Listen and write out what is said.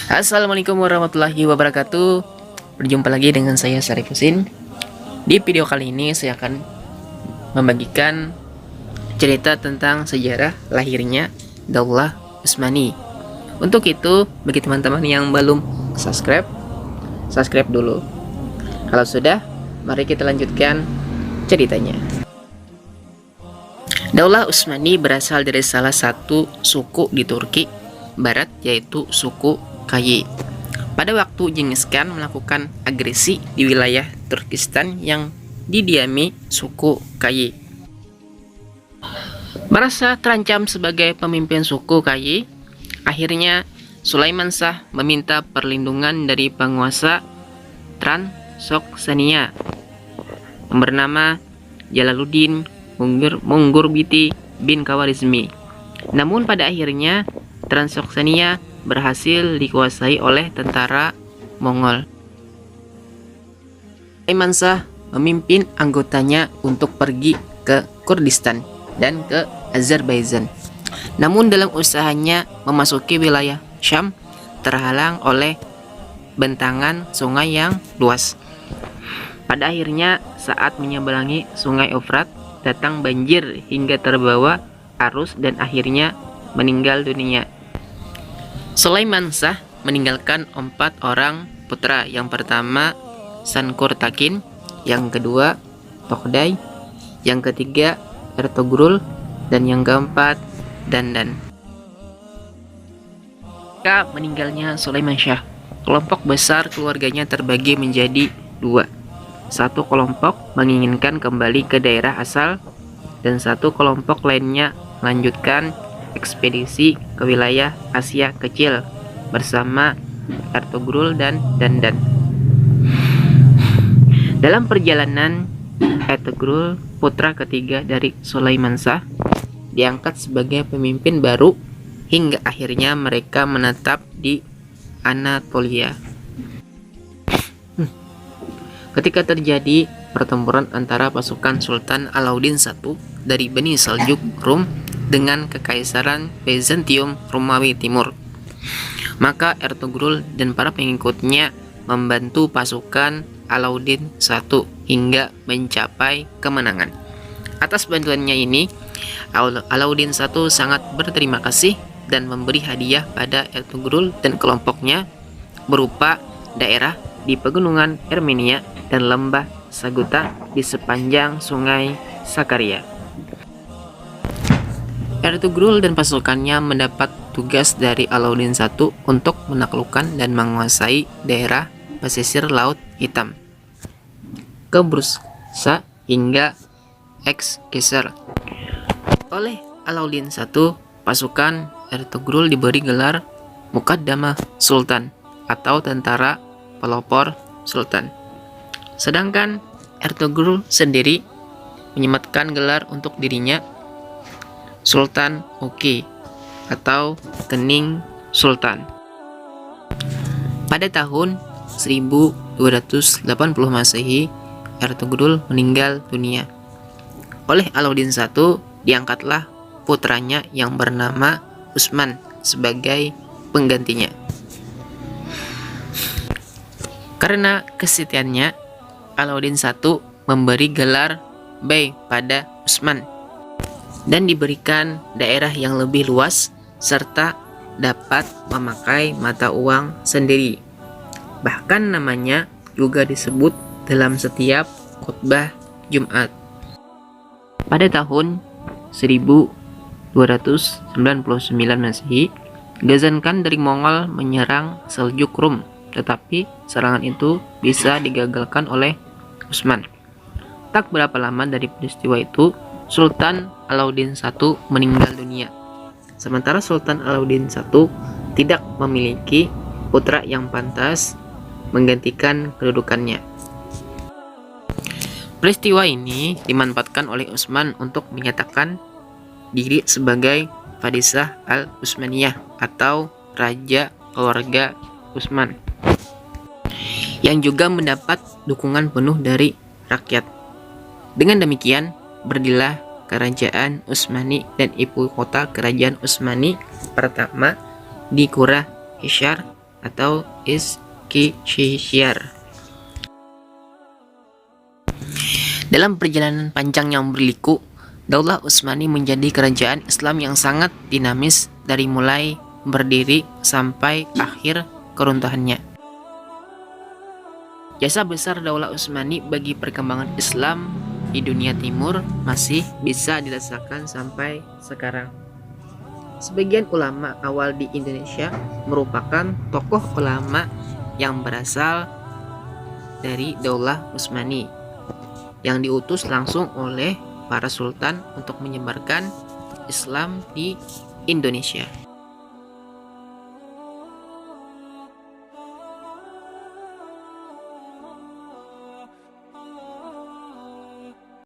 Assalamualaikum warahmatullahi wabarakatuh. Berjumpa lagi dengan saya Syarif Husin. Di video kali ini saya akan membagikan cerita tentang sejarah lahirnya Daulah Utsmani. Untuk itu, bagi teman-teman yang belum subscribe dulu. Kalau sudah, mari kita lanjutkan ceritanya. Daulah Utsmani berasal dari salah satu suku di Turki Barat, yaitu suku Kayi. Pada waktu Genghis Khan melakukan agresi di wilayah Turkistan yang didiami suku Kayi. Merasa terancam sebagai pemimpin suku Kayi, akhirnya Sulaiman Shah meminta perlindungan dari penguasa Transoksania yang bernama Jalaluddin Munggurbiti bin Khawarizmi. Namun pada akhirnya Transoksania berhasil dikuasai oleh tentara Mongol. Sulaiman Shah memimpin anggotanya untuk pergi ke Kurdistan dan ke Azerbaijan. Namun dalam usahanya memasuki wilayah Syam terhalang oleh bentangan sungai yang luas. Pada akhirnya saat menyeberangi sungai Efrat, datang banjir hingga terbawa arus dan akhirnya meninggal dunia. Sulaiman Shah meninggalkan 4 orang putra. Yang pertama Sankur Takin, yang kedua Tokday, yang ketiga Ertugrul, dan yang keempat Dandan. Ketika meninggalnya Sulaiman Shah, kelompok besar keluarganya terbagi menjadi 2. Satu kelompok menginginkan kembali ke daerah asal dan satu kelompok lainnya melanjutkan ekspedisi ke wilayah Asia Kecil bersama Ertugrul dan Dandan. Dalam perjalanan, Ertugrul, putra ketiga dari Sulaiman Shah, diangkat sebagai pemimpin baru hingga akhirnya mereka menetap di Anatolia. Ketika terjadi pertempuran antara pasukan Sultan Alauddin I dari Bani Seljuk Rum dengan Kekaisaran Bizantium Romawi Timur, maka Ertugrul dan para pengikutnya membantu pasukan Alauddin I hingga mencapai kemenangan. Atas bantuannya ini, Alauddin I sangat berterima kasih dan memberi hadiah pada Ertugrul dan kelompoknya berupa daerah di pegunungan Armenia dan lembah Saguta di sepanjang sungai Sakarya. Ertugrul dan pasukannya mendapat tugas dari Alauddin I untuk menaklukkan dan menguasai daerah pesisir Laut Hitam, Kebrusha hingga Exeter. Oleh Alauddin I, pasukan Ertugrul diberi gelar Muqaddamah Sultan atau tentara pelopor Sultan. Sedangkan Ertugrul sendiri menyematkan gelar untuk dirinya Sultan Uki atau Kening Sultan. Pada tahun 1280 Masehi, Ertugrul meninggal dunia. Oleh Alauddin I, diangkatlah putranya yang bernama Utsman sebagai penggantinya. Karena kesetiaannya, Alauddin I memberi gelar Bey pada Utsman dan diberikan daerah yang lebih luas serta dapat memakai mata uang sendiri. Bahkan namanya juga disebut dalam setiap khutbah Jumat. Pada tahun 1299 Masehi, Ghazan Khan dari Mongol menyerang Seljuk Rum, tetapi serangan itu bisa digagalkan oleh Utsman. Tak berapa lama dari peristiwa itu, Sultan Alauddin I meninggal dunia. Sementara Sultan Alauddin I tidak memiliki putra yang pantas menggantikan kedudukannya. Peristiwa ini dimanfaatkan oleh Utsman untuk menyatakan diri sebagai Padishah al-Utsmaniyah atau Raja Keluarga Utsman, yang juga mendapat dukungan penuh dari rakyat. Dengan demikian, berdirilah Kerajaan Utsmani dan ibu kota Kerajaan Utsmani pertama di Qura Hishar atau Iskishiyar. Dalam perjalanan panjang yang berliku, Daulah Utsmani menjadi kerajaan Islam yang sangat dinamis dari mulai berdiri sampai akhir keruntuhannya. Jasa besar Daulah Utsmani bagi perkembangan Islam di dunia timur masih bisa dirasakan sampai sekarang. Sebagian ulama awal di Indonesia merupakan tokoh ulama yang berasal dari Daulah Utsmani yang diutus langsung oleh para sultan untuk menyebarkan Islam di Indonesia.